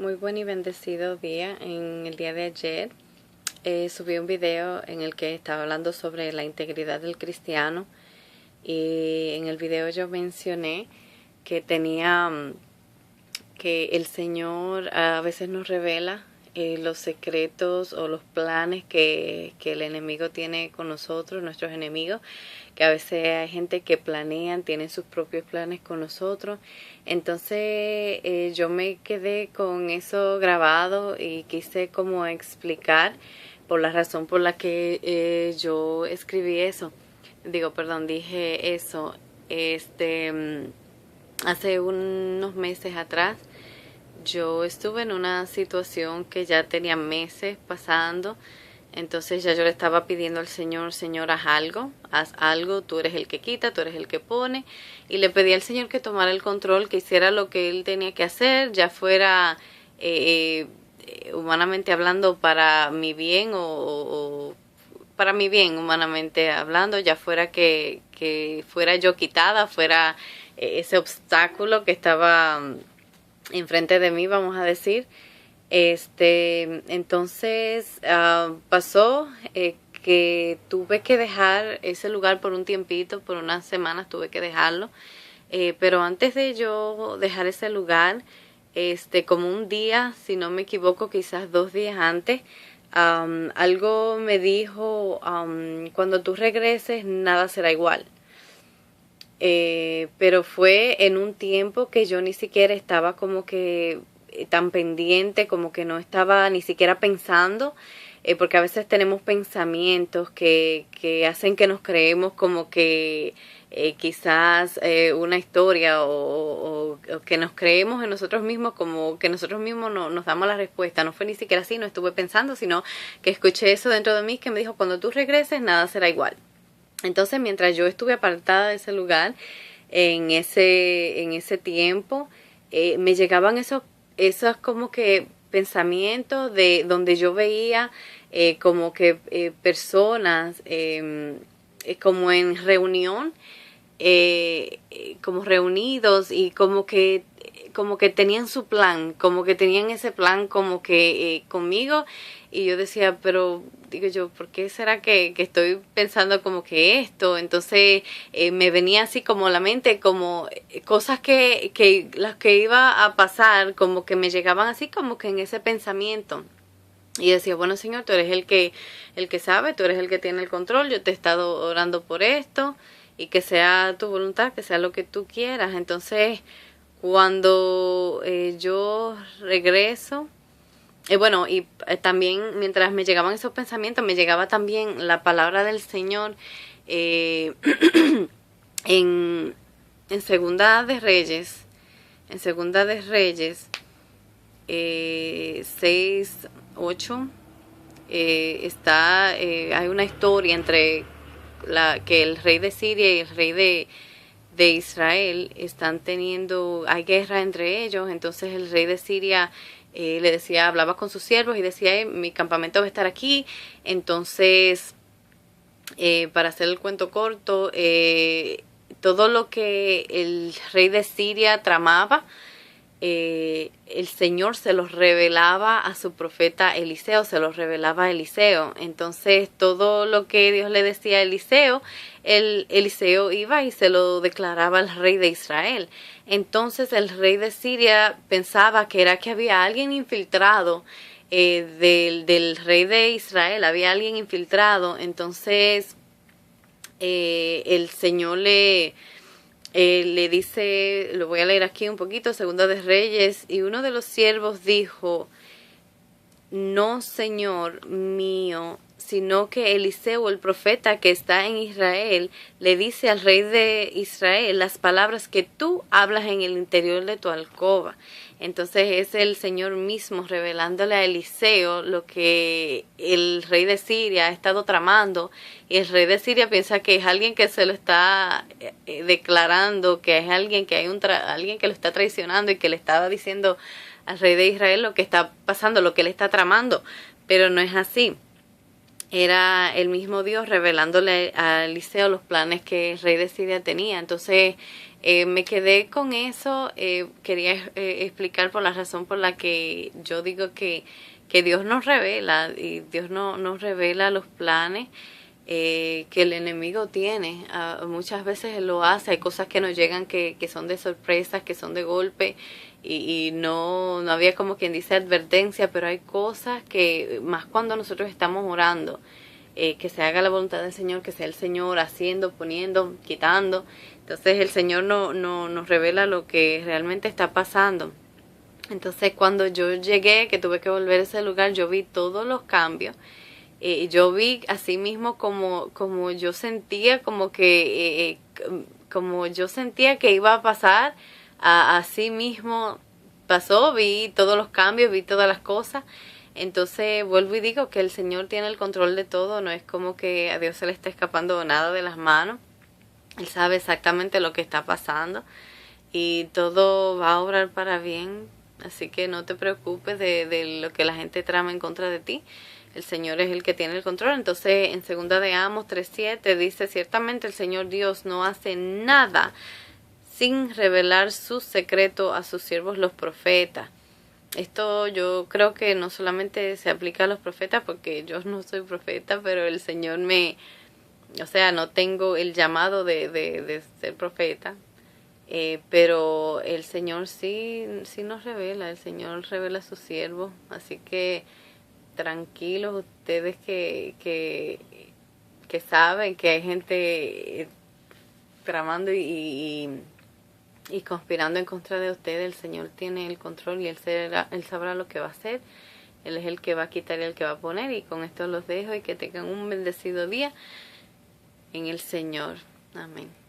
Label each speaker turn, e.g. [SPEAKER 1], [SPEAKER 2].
[SPEAKER 1] Muy buen y bendecido día. En el día de ayer subí un video en el que estaba hablando sobre la integridad del cristiano, y en el video yo mencioné que que el Señor a veces nos revela los secretos o los planes que el enemigo tiene con nosotros, nuestros enemigos, que a veces hay gente que planean, tienen sus propios planes con nosotros. Entonces yo me quedé con eso grabado y quise como explicar por la razón por la que yo escribí eso. Dije eso. Hace unos meses atrás yo estuve en una situación que ya tenía meses pasando. Entonces ya yo le estaba pidiendo al Señor: Señor, haz algo, tú eres el que quita, tú eres el que pone. Y le pedí al Señor que tomara el control, que hiciera lo que Él tenía que hacer, ya fuera humanamente hablando para mi bien o para mi bien humanamente hablando, ya fuera que fuera yo quitada, fuera ese obstáculo que estaba enfrente de mí, vamos a decir. Entonces pasó que tuve que dejar ese lugar por un tiempito, por unas semanas tuve que dejarlo. Pero antes de yo dejar ese lugar, como un día, si no me equivoco, quizás 2 días antes, algo me dijo: cuando tú regreses nada será igual. Pero fue en un tiempo que yo ni siquiera estaba como que tan pendiente, como que no estaba ni siquiera pensando, porque a veces tenemos pensamientos que hacen que nos creemos como que quizás una historia o que nos creemos en nosotros mismos, como que nosotros mismos no, nos damos la respuesta. No fue ni siquiera así, no estuve pensando, sino que escuché eso dentro de mí que me dijo: cuando tú regreses nada será igual. Entonces, mientras yo estuve apartada de ese lugar, en ese tiempo, me llegaban esos como que pensamientos de donde yo veía como que personas como en reunión, como reunidos, y como que tenían su plan, como que tenían ese plan como que conmigo. Y yo decía, pero digo yo, ¿por qué será que estoy pensando como que esto? Entonces me venía así como a la mente, como cosas que las que iba a pasar, como que me llegaban así como que en ese pensamiento. Y decía: bueno, Señor, tú eres el que sabe, tú eres el que tiene el control, yo te he estado orando por esto, y que sea tu voluntad, que sea lo que tú quieras. Entonces, cuando yo regreso, bueno, y también mientras me llegaban esos pensamientos, me llegaba también la palabra del Señor eh, en, en Segunda de Reyes, en Segunda de Reyes 6:8, hay una historia entre que el rey de Siria y el rey de Israel están teniendo, hay guerra entre ellos. Entonces el rey de Siria le decía, hablaba con sus siervos y decía: mi campamento va a estar aquí. Entonces, para hacer el cuento corto, todo lo que el rey de Siria tramaba, el Señor se los revelaba a su profeta Eliseo, se los revelaba a Eliseo. Entonces todo lo que Dios le decía a Eliseo, Eliseo iba y se lo declaraba al rey de Israel. Entonces el rey de Siria pensaba que era que había alguien infiltrado del rey de Israel, había alguien infiltrado. Entonces el Señor le dice, lo voy a leer aquí un poquito, Segunda de Reyes: y uno de los siervos dijo: no, señor mío, sino que Eliseo, el profeta que está en Israel, le dice al rey de Israel las palabras que tú hablas en el interior de tu alcoba. Entonces es el Señor mismo revelándole a Eliseo lo que el rey de Siria ha estado tramando, y el rey de Siria piensa que es alguien que se lo está declarando, que es alguien que alguien que lo está traicionando y que le estaba diciendo al rey de Israel lo que está pasando, lo que él está tramando. Pero no es así. Era el mismo Dios revelándole a Eliseo los planes que el rey de Siria tenía. Entonces Me quedé con eso. Quería explicar por la razón por la que yo digo que Dios nos revela, y Dios no, nos revela los planes que el enemigo tiene. Muchas veces él lo hace. Hay cosas que nos llegan que son de sorpresas, que son de golpe, y no había, como quien dice, advertencia, pero hay cosas que, más cuando nosotros estamos orando, que se haga la voluntad del Señor, que sea el Señor haciendo, poniendo, quitando. Entonces el Señor nos revela lo que realmente está pasando. Entonces cuando yo llegué, que tuve que volver a ese lugar, yo vi todos los cambios. Yo vi así mismo como yo sentía, como yo sentía que iba a pasar, así mismo pasó. Vi todos los cambios, vi todas las cosas. Entonces vuelvo y digo que el Señor tiene el control de todo. No es como que a Dios se le está escapando nada de las manos. Él sabe exactamente lo que está pasando, y todo va a obrar para bien. Así que no te preocupes de lo que la gente trama en contra de ti. El Señor es el que tiene el control. Entonces en segunda de Amos 3:7 dice: ciertamente el Señor Dios no hace nada sin revelar su secreto a sus siervos los profetas. Esto yo creo que no solamente se aplica a los profetas, porque yo no soy profeta, pero el Señor o sea, no tengo el llamado de ser profeta, pero el Señor sí nos revela. El Señor revela a sus siervos. Así que tranquilos ustedes que saben que hay gente tramando y conspirando en contra de ustedes. El Señor tiene el control, y Él sabrá lo que va a hacer. Él es el que va a quitar y el que va a poner. Y con esto los dejo, y que tengan un bendecido día en el Señor. Amén.